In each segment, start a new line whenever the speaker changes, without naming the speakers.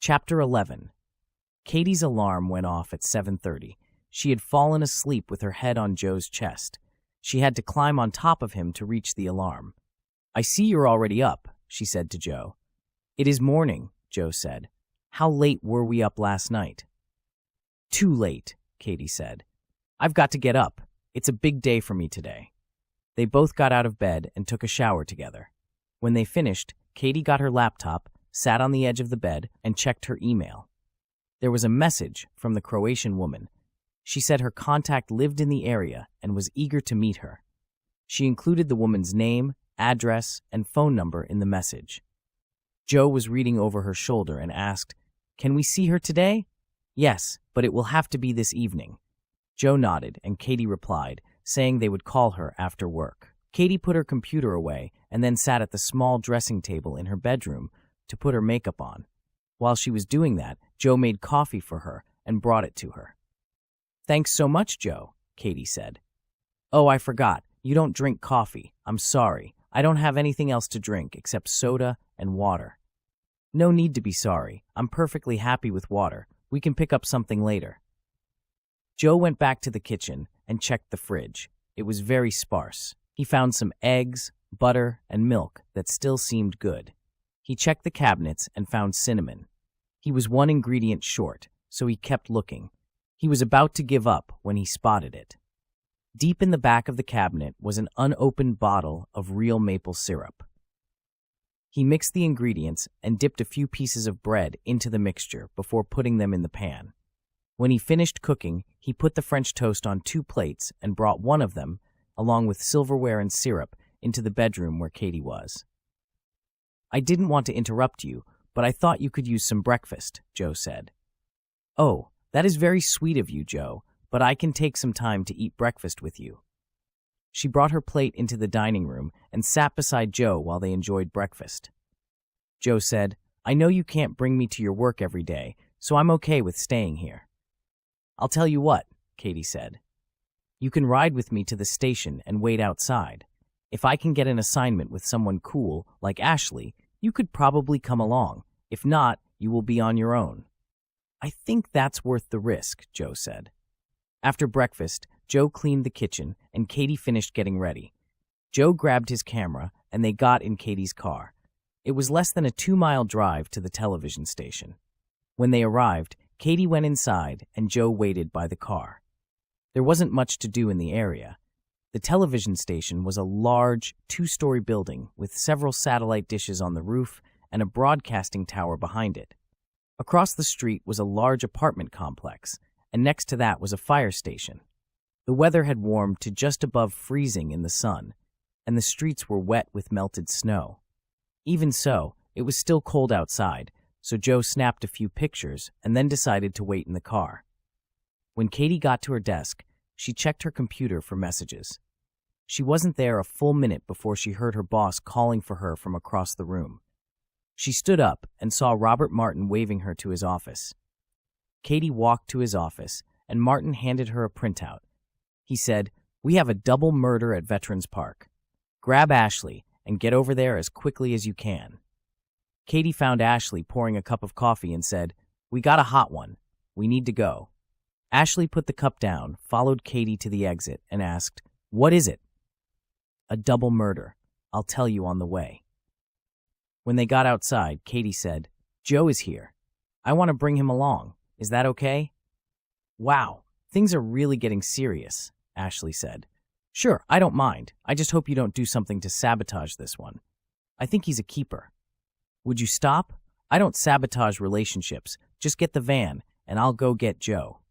Chapter 11. Katie's alarm went off at 7:30. She had fallen asleep with her head on Joe's chest. She had to climb on top of him to reach the alarm. "I see you're already up," she said to Joe. "It is morning," Joe said. "How late were we up last night?" "Too late," Katie said. "I've got to get up. It's a big day for me today." They both got out of bed and took a shower together. When they finished, Katie got her laptop, sat on the edge of the bed, and checked her email. There was a message from the Croatian woman. She said her contact lived in the area and was eager to meet her. She included the woman's name, address, and phone number in the message. Joe was reading over her shoulder and asked, "Can we see her today?" "Yes, but it will have to be this evening." Joe nodded, and Katie replied, saying they would call her after work. Katie put her computer away and then sat at the small dressing table in her bedroom to put her makeup on. While she was doing that, Joe made coffee for her and brought it to her. "Thanks so much, Joe," Katie said. "Oh, I forgot. You don't drink coffee. I'm sorry. I don't have anything else to drink except soda and water." "No need to be sorry. I'm perfectly happy with water. We can pick up something later." Joe went back to the kitchen and checked the fridge. It was very sparse. He found some eggs, butter, and milk that still seemed good. He checked the cabinets and found cinnamon. He was one ingredient short, so he kept looking. He was about to give up when he spotted it. Deep in the back of the cabinet was an unopened bottle of real maple syrup. He mixed the ingredients and dipped a few pieces of bread into the mixture before putting them in the pan. When he finished cooking, he put the French toast on 2 plates and brought one of them, along with silverware and syrup, into the bedroom where Katie was. "I didn't want to interrupt you, but I thought you could use some breakfast," Joe said. "Oh, that is very sweet of you, Joe, but I can take some time to eat breakfast with you." She brought her plate into the dining room and sat beside Joe while they enjoyed breakfast. Joe said, "I know you can't bring me to your work every day, so I'm okay with staying here." "I'll tell you what," Katie said. "You can ride with me to the station and wait outside. If I can get an assignment with someone cool, like Ashley, you could probably come along. If not, you will be on your own." "I think that's worth the risk," Joe said. After breakfast, Joe cleaned the kitchen and Katie finished getting ready. Joe grabbed his camera and they got in Katie's car. It was less than a 2-mile drive to the television station. When they arrived, Katie went inside and Joe waited by the car. There wasn't much to do in the area. The television station was a large, 2-story building with several satellite dishes on the roof and a broadcasting tower behind it. Across the street was a large apartment complex, and next to that was a fire station. The weather had warmed to just above freezing in the sun, and the streets were wet with melted snow. Even so, it was still cold outside, so Joe snapped a few pictures and then decided to wait in the car. When Katie got to her desk, she checked her computer for messages. She wasn't there a full minute before she heard her boss calling for her from across the room. She stood up and saw Robert Martin waving her to his office. Katie walked to his office, and Martin handed her a printout. He said, "We have a double murder at Veterans Park. Grab Ashley and get over there as quickly as you can." Katie found Ashley pouring a cup of coffee and said, "We got a hot one. We need to go." Ashley put the cup down, followed Katie to the exit, and asked, "What is it?" "A double murder. I'll tell you on the way." When they got outside, Katie said, "Joe is here. I want to bring him along. Is that okay?" "Wow, things are really getting serious," Ashley said. "Sure, I don't mind. I just hope you don't do something to sabotage this one. I think he's a keeper." "Would you stop? I don't sabotage relationships. Just get the van, and I'll go get Joe."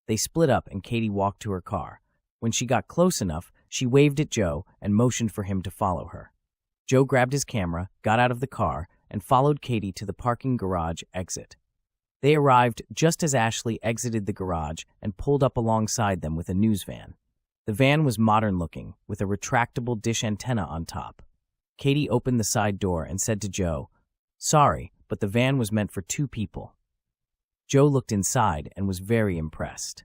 They split up, and Katie walked to her car. When she got close enough, she waved at Joe and motioned for him to follow her. Joe grabbed his camera, got out of the car, and followed Katie to the parking garage exit. They arrived just as Ashley exited the garage and pulled up alongside them with a news van. The van was modern-looking, with a retractable dish antenna on top. Katie opened the side door and said to Joe, "Sorry, but the van was meant for 2 people." Joe looked inside and was very impressed.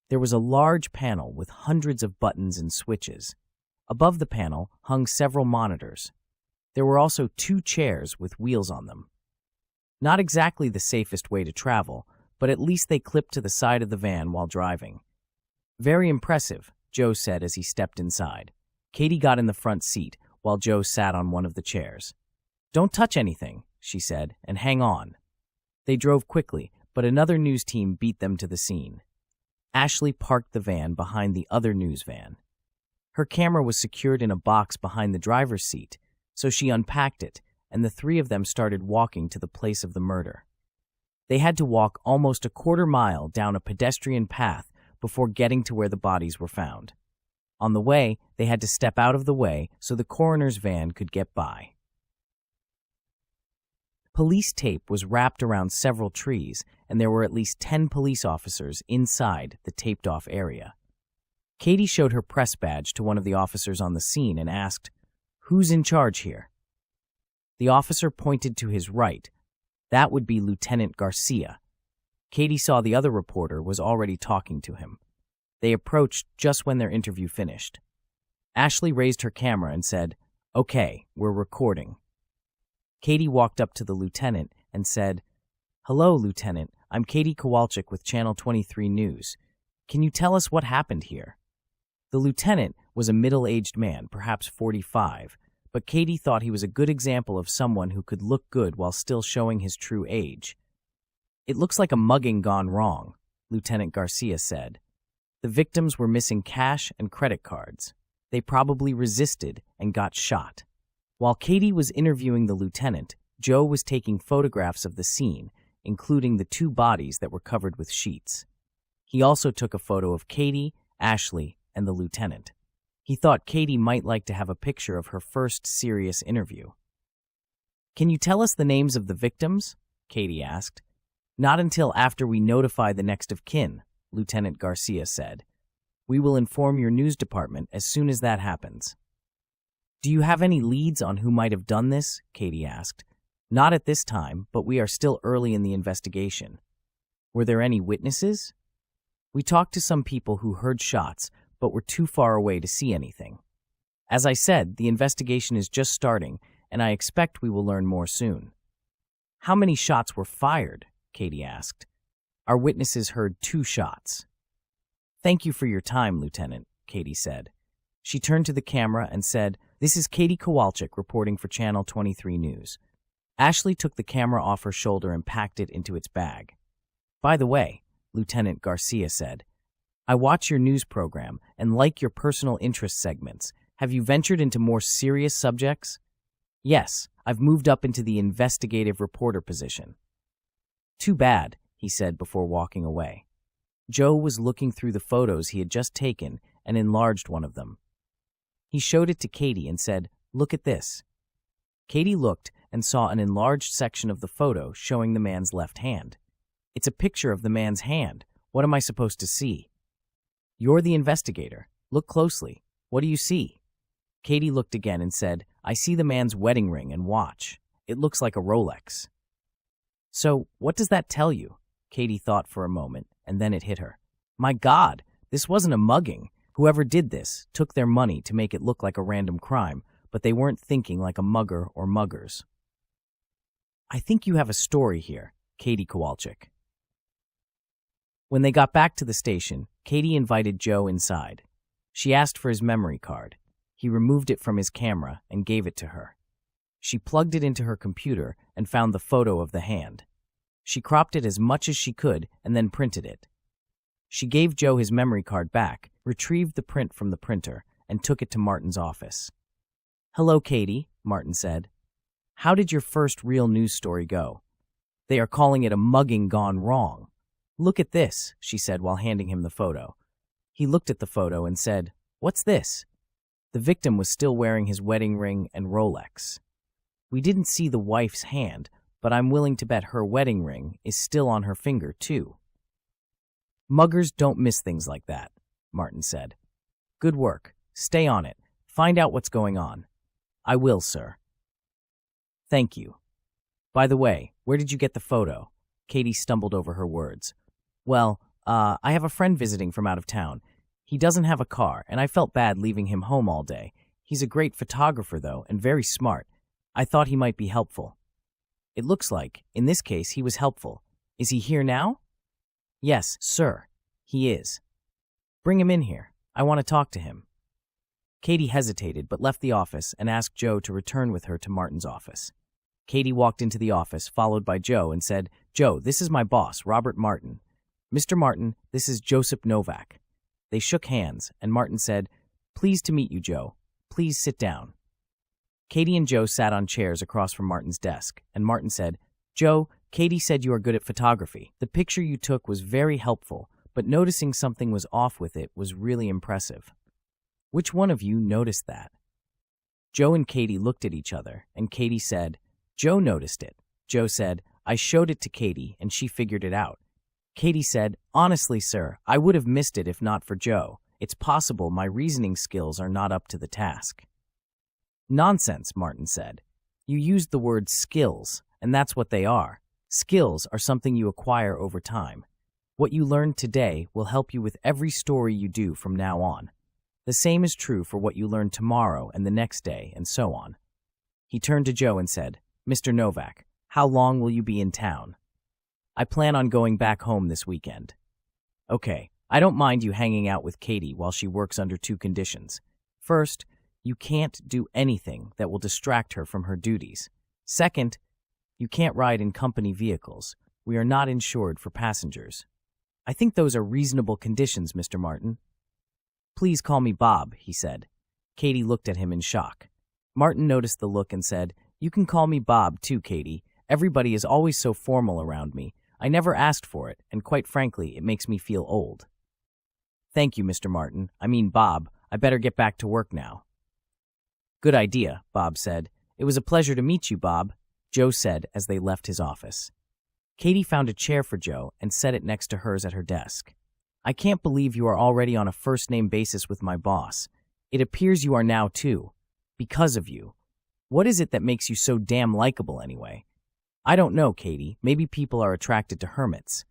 There was a large panel with hundreds of buttons and switches. Above the panel hung several monitors. There were also 2 chairs with wheels on them. Not exactly the safest way to travel, but at least they clipped to the side of the van while driving. Very impressive, Joe said as he stepped inside. Katie got in the front seat, while Joe sat on one of the chairs. Don't touch anything, she said, and hang on. They drove quickly, but another news team beat them to the scene. Ashley parked the van behind the other news van. Her camera was secured in a box behind the driver's seat, so she unpacked it, and the three of them started walking to the place of the murder. They had to walk almost a quarter-mile down a pedestrian path before getting to where the bodies were found. On the way, they had to step out of the way so the coroner's van could get by. Police tape was wrapped around several trees, and there were at least 10 police officers inside the taped-off area. Katie showed her press badge to one of the officers on the scene and asked, "Who's in charge here?" The officer pointed to his right. That would be Lieutenant Garcia. Katie saw the other reporter was already talking to him. They approached just when their interview finished. Ashley raised her camera and said, "Okay, we're recording." Katie walked up to the lieutenant and said, "Hello, Lieutenant. I'm Katie Kowalczyk with Channel 23 News. Can you tell us what happened here?" The lieutenant was a middle-aged man, perhaps 45, but Katie thought he was a good example of someone who could look good while still showing his true age. "It looks like a mugging gone wrong," Lieutenant Garcia said. "The victims were missing cash and credit cards. They probably resisted and got shot." While Katie was interviewing the lieutenant, Joe was taking photographs of the scene, including the two bodies that were covered with sheets. He also took a photo of Katie, Ashley, and the lieutenant. He thought Katie might like to have a picture of her first serious interview. "Can you tell us the names of the victims?" Katie asked. "Not until after we notify the next of kin," Lieutenant Garcia said. "We will inform your news department as soon as that happens." "Do you have any leads on who might have done this?" Katie asked. "Not at this time, but we are still early in the investigation." "Were there any witnesses?" "We talked to some people who heard shots, but were too far away to see anything. As I said, the investigation is just starting, and I expect we will learn more soon." "How many shots were fired?" Katie asked. "Our witnesses heard 2 shots." "Thank you for your time, Lieutenant," Katie said. She turned to the camera and said, "This is Katie Kowalczyk reporting for Channel 23 News." Ashley took the camera off her shoulder and packed it into its bag. "By the way," Lieutenant Garcia said, "I watch your news program and like your personal interest segments. Have you ventured into more serious subjects?" "Yes, I've moved up into the investigative reporter position." "Too bad," he said before walking away. Joe was looking through the photos he had just taken and enlarged one of them. He showed it to Katie and said, "Look at this." Katie looked and saw an enlarged section of the photo showing the man's left hand. "It's a picture of the man's hand. What am I supposed to see?" "You're the investigator. Look closely. What do you see?" Katie looked again and said, "I see the man's wedding ring and watch. It looks like a Rolex." "So, what does that tell you?" Katie thought for a moment, and then it hit her. "My God, this wasn't a mugging. Whoever did this took their money to make it look like a random crime, but they weren't thinking like a mugger or muggers." "I think you have a story here, Katie Kowalczyk." When they got back to the station, Katie invited Joe inside. She asked for his memory card. He removed it from his camera and gave it to her. She plugged it into her computer and found the photo of the hand. She cropped it as much as she could and then printed it. She gave Joe his memory card back, retrieved the print from the printer, and took it to Martin's office. "Hello, Katie," Martin said. "How did your first real news story go?" "They are calling it a mugging gone wrong." "Look at this," she said while handing him the photo. He looked at the photo and said, "What's this?" The victim was still wearing his wedding ring and Rolex. "We didn't see the wife's hand, but I'm willing to bet her wedding ring is still on her finger, too." "Muggers don't miss things like that," Martin said. "Good work. Stay on it. Find out what's going on." "I will, sir." "Thank you. By the way, where did you get the photo?" Katie stumbled over her words. "Well, I have a friend visiting from out of town. He doesn't have a car, and I felt bad leaving him home all day. He's a great photographer, though, and very smart. I thought he might be helpful." It looks like, in this case, he was helpful. Is he here now? Yes, sir, he is. Bring him in here. I want to talk to him. Katie hesitated but left the office and asked Joe to return with her to Martin's office. Katie walked into the office, followed by Joe, and said, Joe, this is my boss, Robert Martin. Mr. Martin, this is Joseph Novak. They shook hands, and Martin said, Pleased to meet you, Joe. Please sit down. Katie and Joe sat on chairs across from Martin's desk, and Martin said, Joe, Katie said you are good at photography. The picture you took was very helpful, but noticing something was off with it was really impressive. Which one of you noticed that? Joe and Katie looked at each other, and Katie said, Joe noticed it. Joe said, I showed it to Katie, and she figured it out. Katie said, Honestly, sir, I would have missed it if not for Joe. It's possible my reasoning skills are not up to the task. Nonsense, Martin said. You used the word skills, and that's what they are. Skills are something you acquire over time. What you learned today will help you with every story you do from now on. The same is true for what you learn tomorrow and the next day, and so on. He turned to Joe and said, Mr. Novak, how long will you be in town? I plan on going back home this weekend. Okay, I don't mind you hanging out with Katie while she works under two conditions. First, you can't do anything that will distract her from her duties. Second, you can't ride in company vehicles. We are not insured for passengers. I think those are reasonable conditions, Mr. Martin. Please call me Bob, he said. Katie looked at him in shock. Martin noticed the look and said, You can call me Bob too, Katie. Everybody is always so formal around me. I never asked for it, and quite frankly, it makes me feel old. Thank you, Mr. Martin. I mean, Bob, I better get back to work now. Good idea, Bob said. It was a pleasure to meet you, Bob, Joe said as they left his office. Katie found a chair for Joe and set it next to hers at her desk. I can't believe you are already on a first-name basis with my boss. It appears you are now, too. Because of you. What is it that makes you so damn likable, anyway? I don't know, Katie. Maybe people are attracted to hermits.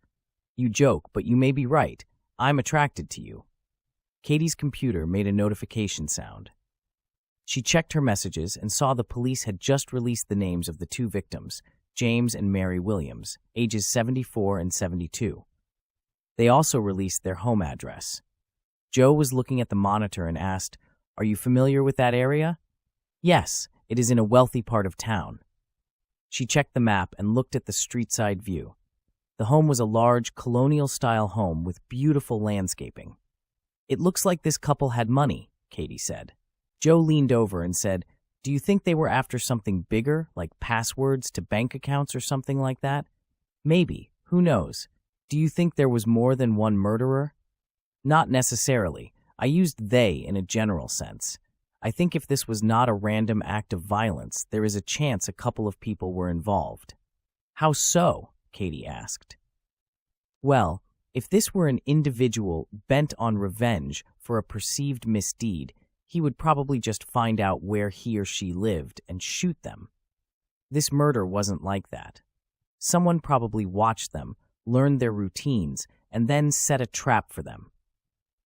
You joke, but you may be right. I'm attracted to you. Katie's computer made a notification sound. She checked her messages and saw the police had just released the names of the two victims, James and Mary Williams, ages 74 and 72. They also released their home address. Joe was looking at the monitor and asked, Are you familiar with that area? Yes, it is in a wealthy part of town. She checked the map and looked at the street-side view. The home was a large, colonial-style home with beautiful landscaping. It looks like this couple had money, Katie said. Joe leaned over and said, Do you think they were after something bigger, like passwords to bank accounts or something like that? Maybe. Who knows? Do you think there was more than one murderer? Not necessarily. I used they in a general sense. I think if this was not a random act of violence, there is a chance a couple of people were involved. How so? Katie asked. Well, if this were an individual bent on revenge for a perceived misdeed, he would probably just find out where he or she lived and shoot them. This murder wasn't like that. Someone probably watched them, learned their routines, and then set a trap for them.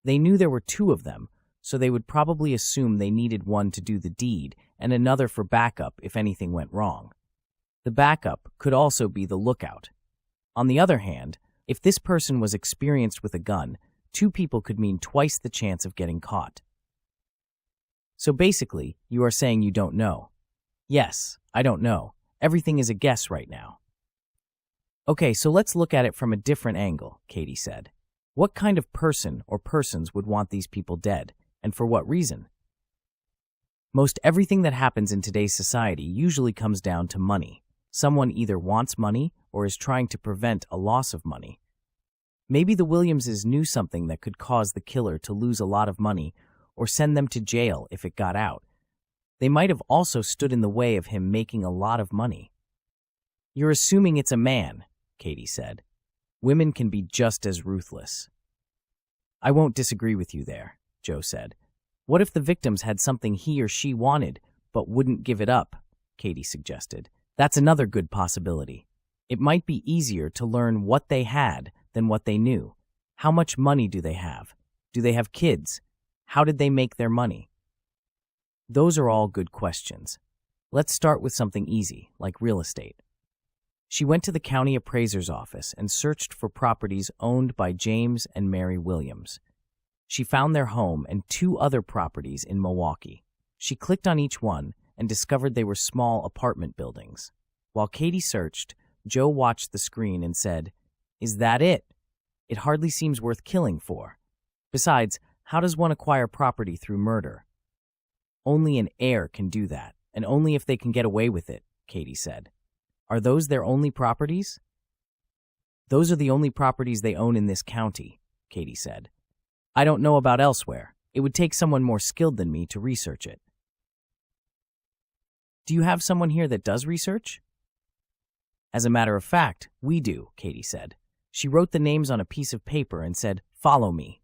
They knew there were two of them, so they would probably assume they needed one to do the deed and another for backup if anything went wrong. The backup could also be the lookout. On the other hand, if this person was experienced with a gun, two people could mean twice the chance of getting caught. So basically, you are saying you don't know. Yes, I don't know. Everything is a guess right now. Okay, so let's look at it from a different angle, Katie said. What kind of person or persons would want these people dead, and for what reason? Most everything that happens in today's society usually comes down to money. Someone either wants money or is trying to prevent a loss of money. Maybe the Williamses knew something that could cause the killer to lose a lot of money or send them to jail if it got out. They might have also stood in the way of him making a lot of money. You're assuming it's a man, Katie said. Women can be just as ruthless. I won't disagree with you there, Joe said. What if the victims had something he or she wanted but wouldn't give it up? Katie suggested. That's another good possibility. It might be easier to learn what they had than what they knew. How much money do they have? Do they have kids? How did they make their money? Those are all good questions. Let's start with something easy, like real estate. She went to the county appraiser's office and searched for properties owned by James and Mary Williams. She found their home and 2 other properties in Milwaukee. She clicked on each one and discovered they were small apartment buildings. While Katie searched, Joe watched the screen and said, "Is that it? It hardly seems worth killing for. Besides, how does one acquire property through murder?" "Only an heir can do that, and only if they can get away with it," Katie said. "Are those their only properties?" "Those are the only properties they own in this county," Katie said. "I don't know about elsewhere. It would take someone more skilled than me to research it." "Do you have someone here that does research?" "As a matter of fact, we do," Katie said. She wrote the names on a piece of paper and said, "Follow me."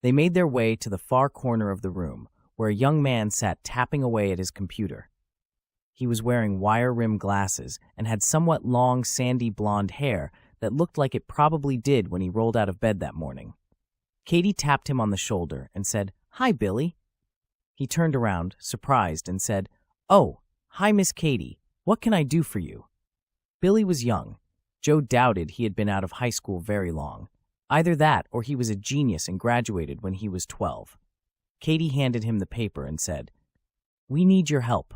They made their way to the far corner of the room, where a young man sat tapping away at his computer. He was wearing wire-rimmed glasses and had somewhat long, sandy blonde hair that looked like it probably did when he rolled out of bed that morning. Katie tapped him on the shoulder and said, "Hi, Billy." He turned around, surprised, and said, "Oh, hi, Miss Katie. What can I do for you?" Billy was young. Joe doubted he had been out of high school very long. Either that or he was a genius and graduated when he was 12. Katie handed him the paper and said, "We need your help.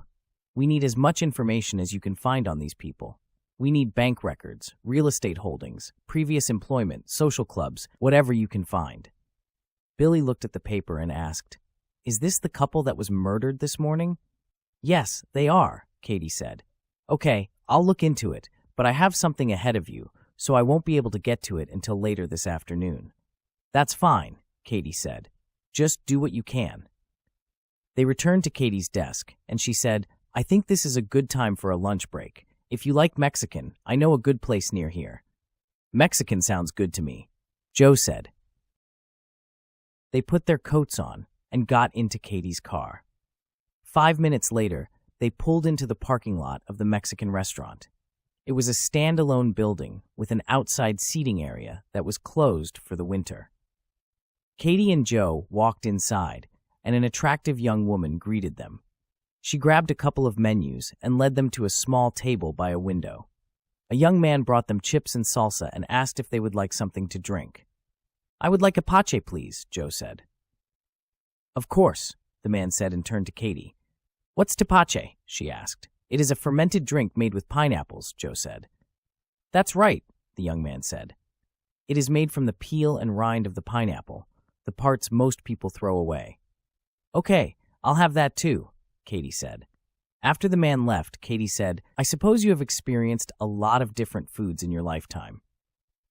We need as much information as you can find on these people. We need bank records, real estate holdings, previous employment, social clubs, whatever you can find." Billy looked at the paper and asked, "Is this the couple that was murdered this morning?" "Yes, they are," Katie said. "Okay, I'll look into it, but I have something ahead of you, so I won't be able to get to it until later this afternoon." "That's fine," Katie said. "Just do what you can." They returned to Katie's desk, and she said, "I think this is a good time for a lunch break. If you like Mexican, I know a good place near here." "Mexican sounds good to me," Joe said. They put their coats on and got into Katie's car. 5 minutes later, they pulled into the parking lot of the Mexican restaurant. It was a standalone building with an outside seating area that was closed for the winter. Katie and Joe walked inside, and an attractive young woman greeted them. She grabbed a couple of menus and led them to a small table by a window. A young man brought them chips and salsa and asked if they would like something to drink. "I would like a pache, please," Joe said. "Of course," the man said and turned to Katie. "What's tepache?" she asked. "It is a fermented drink made with pineapples," Joe said. "That's right," the young man said. "It is made from the peel and rind of the pineapple, the parts most people throw away." "Okay, I'll have that too," Katie said. After the man left, Katie said, "I suppose you have experienced a lot of different foods in your lifetime."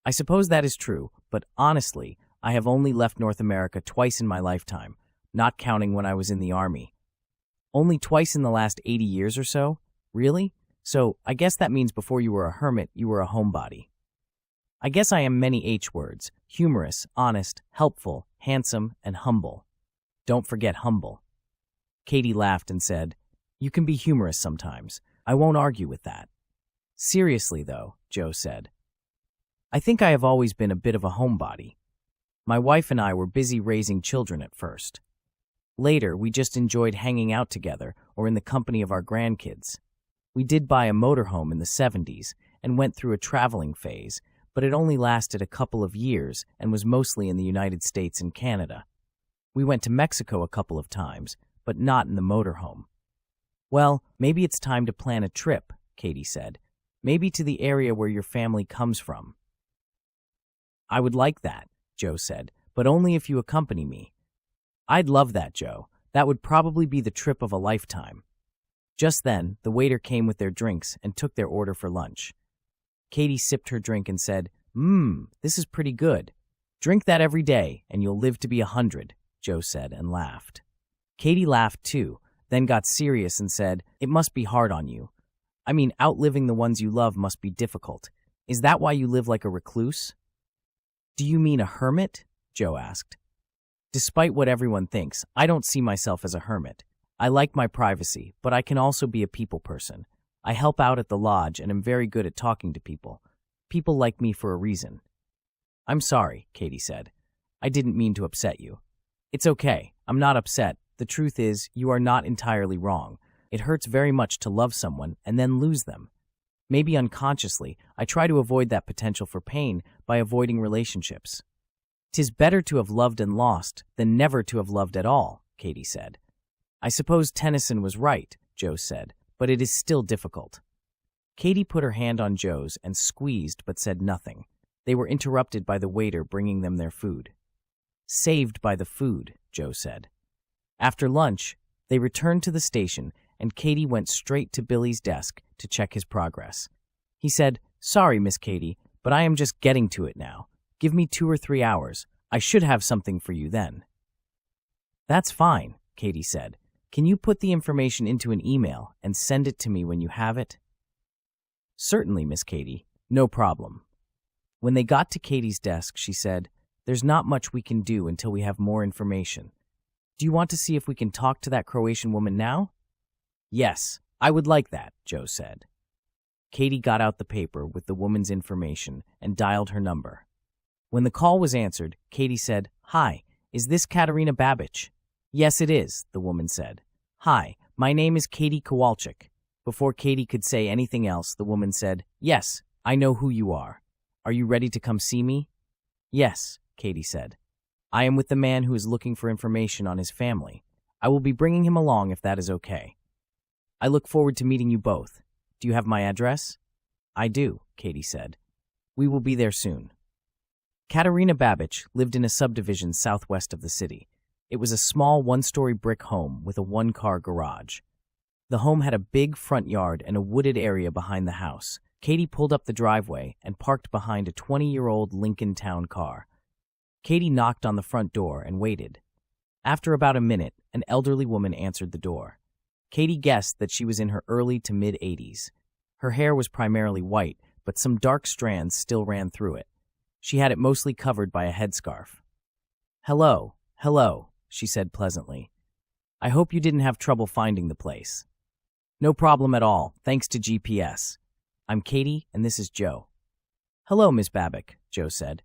"I suppose that is true, but honestly, I have only left North America twice in my lifetime, not counting when I was in the Army." "Only twice in the last 80 years or so? Really? So I guess that means before you were a hermit, you were a homebody." "I guess I am many H words: humorous, honest, helpful, handsome, and humble. Don't forget humble." Katie laughed and said, "You can be humorous sometimes. I won't argue with that." "Seriously, though," Joe said, "I think I have always been a bit of a homebody. My wife and I were busy raising children at first. Later, we just enjoyed hanging out together or in the company of our grandkids. We did buy a motorhome in the 70s and went through a traveling phase, but it only lasted a couple of years and was mostly in the United States and Canada. We went to Mexico a couple of times, but not in the motorhome." "Well, maybe it's time to plan a trip," Katie said. "Maybe to the area where your family comes from." "I would like that," Joe said, "but only if you accompany me." "I'd love that, Joe. That would probably be the trip of a lifetime." Just then, the waiter came with their drinks and took their order for lunch. Katie sipped her drink and said, "This is pretty good. Drink that every day, and you'll live to be 100, Joe said and laughed. Katie laughed too, then got serious and said, "It must be hard on you. I mean, outliving the ones you love must be difficult. Is that why you live like a recluse?" "Do you mean a hermit?" Joe asked. "Despite what everyone thinks, I don't see myself as a hermit. I like my privacy, but I can also be a people person. I help out at the lodge and am very good at talking to people. People like me for a reason." "I'm sorry," Katie said. "I didn't mean to upset you." "It's okay. I'm not upset. The truth is, you are not entirely wrong. It hurts very much to love someone and then lose them. Maybe unconsciously, I try to avoid that potential for pain by avoiding relationships. 'Tis better to have loved and lost than never to have loved at all, Katie said. I suppose Tennyson was right, Joe said, but it is still difficult. Katie put her hand on Joe's and squeezed but said nothing. They were interrupted by the waiter bringing them their food. Saved by the food, Joe said. After lunch, they returned to the station and Katie went straight to Billy's desk to check his progress. He said, "Sorry, Miss Katie, but I am just getting to it now. Give me 2 or 3 hours. I should have something for you then." "That's fine," Katie said. "Can you put the information into an email and send it to me when you have it?" "Certainly, Miss Katie. No problem." When they got to Katie's desk, she said, "There's not much we can do until we have more information. Do you want to see if we can talk to that Croatian woman now?" "Yes, I would like that," Joe said. Katie got out the paper with the woman's information and dialed her number. When the call was answered, Katie said, "Hi, is this Katerina Babic?" "Yes, it is," the woman said. "Hi, my name is Katie Kowalczyk." Before Katie could say anything else, the woman said, "Yes, I know who you are. Are you ready to come see me?" "Yes," Katie said. "I am with the man who is looking for information on his family. I will be bringing him along if that is okay. I look forward to meeting you both. Do you have my address?" "I do," Katie said. "We will be there soon." Katerina Babic lived in a subdivision southwest of the city. It was a small one-story brick home with a one-car garage. The home had a big front yard and a wooded area behind the house. Katie pulled up the driveway and parked behind a 20-year-old Lincoln Town car. Katie knocked on the front door and waited. After about a minute, an elderly woman answered the door. Katie guessed that she was in her early to mid-80s. Her hair was primarily white, but some dark strands still ran through it. She had it mostly covered by a headscarf. "Hello, hello," she said pleasantly. "I hope you didn't have trouble finding the place." "No problem at all, thanks to GPS. I'm Katie, and this is Joe." "Hello, Miss Babic," Joe said.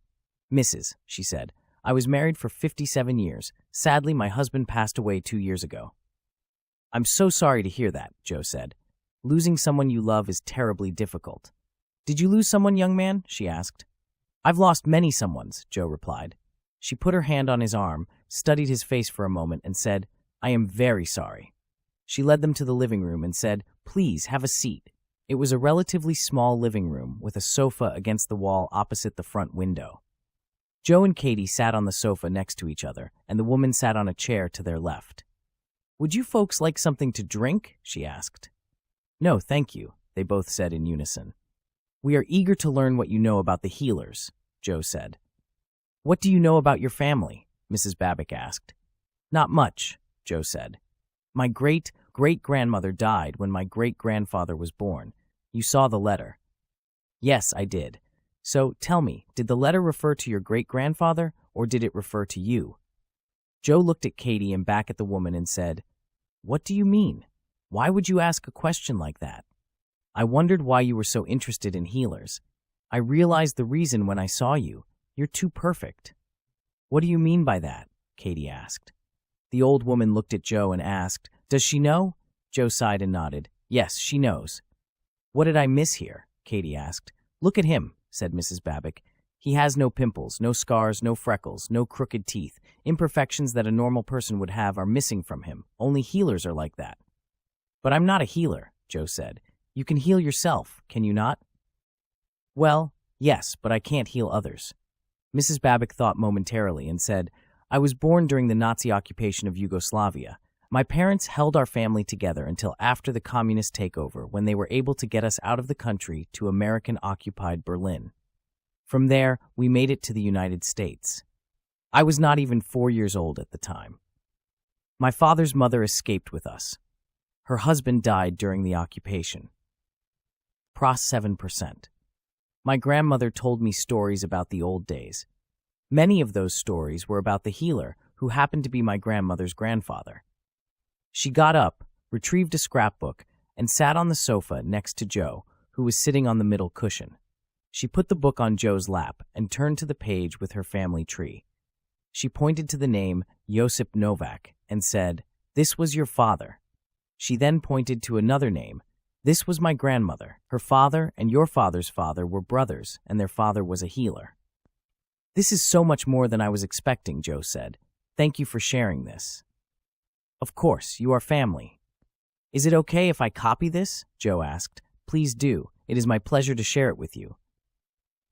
"Mrs.," she said. "I was married for 57 years. Sadly, my husband passed away 2 years ago." "I'm so sorry to hear that," Joe said. "Losing someone you love is terribly difficult." "Did you lose someone, young man?" she asked. "I've lost many someones," Joe replied. She put her hand on his arm, studied his face for a moment, and said, "I am very sorry." She led them to the living room and said, "Please, have a seat." It was a relatively small living room with a sofa against the wall opposite the front window. Joe and Katie sat on the sofa next to each other, and the woman sat on a chair to their left. "Would you folks like something to drink?" she asked. "No, thank you," they both said in unison. "We are eager to learn what you know about the Healers," Joe said. "What do you know about your family?" Mrs. Babic asked. "Not much," Joe said. "My great-great-grandmother died when my great-grandfather was born. You saw the letter." "Yes, I did. So, tell me, did the letter refer to your great-grandfather, or did it refer to you?" Joe looked at Katie and back at the woman and said, "What do you mean? Why would you ask a question like that? I wondered why you were so interested in Healers. I realized the reason when I saw you. You're too perfect." "What do you mean by that?" Katie asked. The old woman looked at Joe and asked, "Does she know?" Joe sighed and nodded. "Yes, she knows." "What did I miss here?" Katie asked. "Look at him," said Mrs. Babic. "He has no pimples, no scars, no freckles, no crooked teeth. Imperfections that a normal person would have are missing from him. Only healers are like that." "But I'm not a healer," Joe said. "You can heal yourself, can you not?" "Well, yes, but I can't heal others." Mrs. Babic thought momentarily and said, "I was born during the Nazi occupation of Yugoslavia. My parents held our family together until after the communist takeover, when they were able to get us out of the country to American-occupied Berlin. From there, we made it to the United States. I was not even 4 years old at the time. My father's mother escaped with us. Her husband died during the occupation. Pros 7%. My grandmother told me stories about the old days. Many of those stories were about the healer, who happened to be my grandmother's grandfather." She got up, retrieved a scrapbook, and sat on the sofa next to Joe, who was sitting on the middle cushion. She put the book on Joe's lap and turned to the page with her family tree. She pointed to the name Josip Novak and said, "This was your father." She then pointed to another name, This was my grandmother. Her father and your father's father were brothers, and their father was a healer. This is so much more than I was expecting, Joe said. Thank you for sharing this. Of course, you are family. Is it okay if I copy this? Joe asked. Please do. It is my pleasure to share it with you.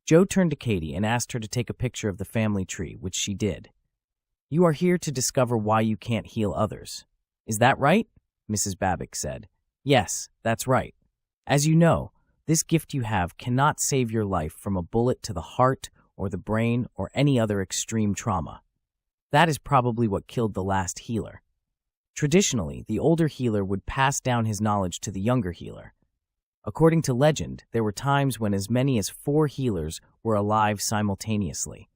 Joe turned to Katie and asked her to take a picture of the family tree, which she did. You are here to discover why you can't heal others. Is that right? Mrs. Babick said. Yes, that's right. As you know, this gift you have cannot save your life from a bullet to the heart or the brain or any other extreme trauma. That is probably what killed the last healer. Traditionally, the older healer would pass down his knowledge to the younger healer. According to legend, there were times when as many as 4 healers were alive simultaneously.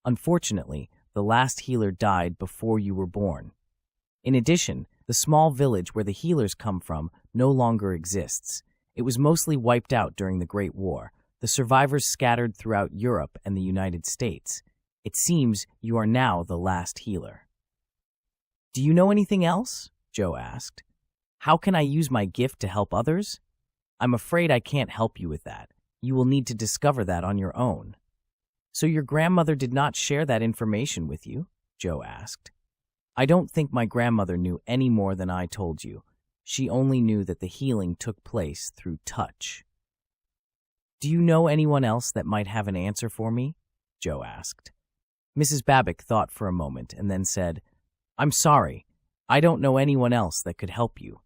Unfortunately, the last healer died before you were born. In addition, the small village where the healers come from no longer exists. It was mostly wiped out during the Great War. The survivors scattered throughout Europe and the United States. It seems you are now the last healer. Do you know anything else? Joe asked. How can I use my gift to help others? I'm afraid I can't help you with that. You will need to discover that on your own. So your grandmother did not share that information with you? Joe asked. I don't think my grandmother knew any more than I told you. She only knew that the healing took place through touch. Do you know anyone else that might have an answer for me? Joe asked. Mrs. Babick thought for a moment and then said, I'm sorry. I don't know anyone else that could help you.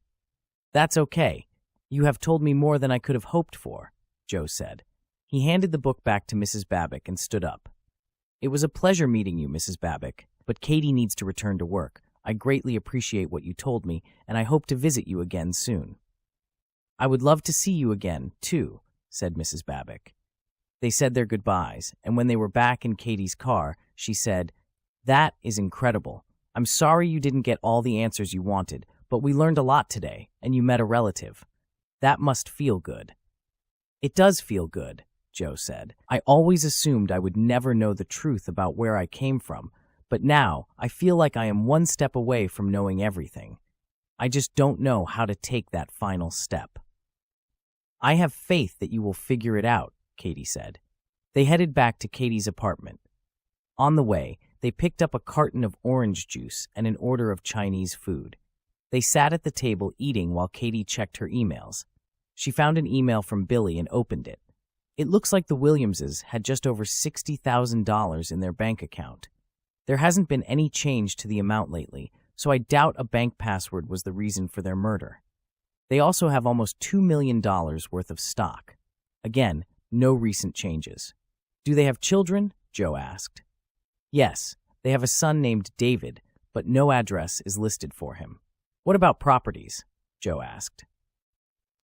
That's okay. You have told me more than I could have hoped for, Joe said. He handed the book back to Mrs. Babick and stood up. It was a pleasure meeting you, Mrs. Babick, but Katie needs to return to work. I greatly appreciate what you told me, and I hope to visit you again soon. I would love to see you again, too, said Mrs. Babick. They said their goodbyes, and when they were back in Katie's car, she said, That is incredible. I'm sorry you didn't get all the answers you wanted, but we learned a lot today, and you met a relative. That must feel good. It does feel good, Joe said. I always assumed I would never know the truth about where I came from, but now I feel like I am one step away from knowing everything. I just don't know how to take that final step. I have faith that you will figure it out, Katie said. They headed back to Katie's apartment. On the way, they picked up a carton of orange juice and an order of Chinese food. They sat at the table eating while Katie checked her emails. She found an email from Billy and opened it. It looks like the Williamses had just over $60,000 in their bank account. There hasn't been any change to the amount lately, so I doubt a bank password was the reason for their murder. They also have almost $2 million worth of stock. Again, no recent changes. Do they have children? Joe asked. Yes, they have a son named David, but no address is listed for him. What about properties? Joe asked.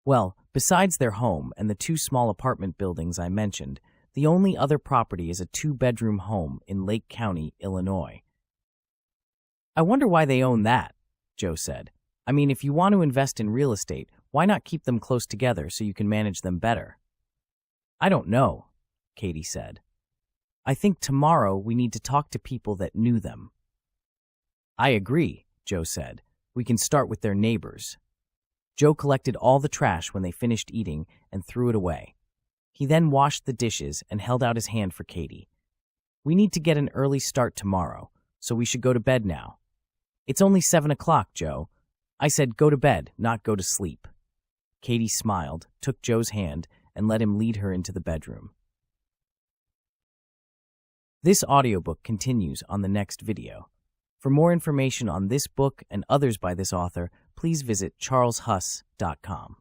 Well, besides their home and the 2 small apartment buildings I mentioned, the only other property is a 2-bedroom home in Lake County, Illinois. I wonder why they own that, Joe said. I mean, if you want to invest in real estate, why not keep them close together so you can manage them better? I don't know, Katie said. I think tomorrow we need to talk to people that knew them. I agree, Joe said. We can start with their neighbors. Joe collected all the trash when they finished eating and threw it away. He then washed the dishes and held out his hand for Katie. We need to get an early start tomorrow, so we should go to bed now. It's only 7 o'clock, Joe. I said go to bed, not go to sleep. Katie smiled, took Joe's hand, and let him lead her into the bedroom. This audiobook continues on the next video. For more information on this book and others by this author, please visit charleshuss.com.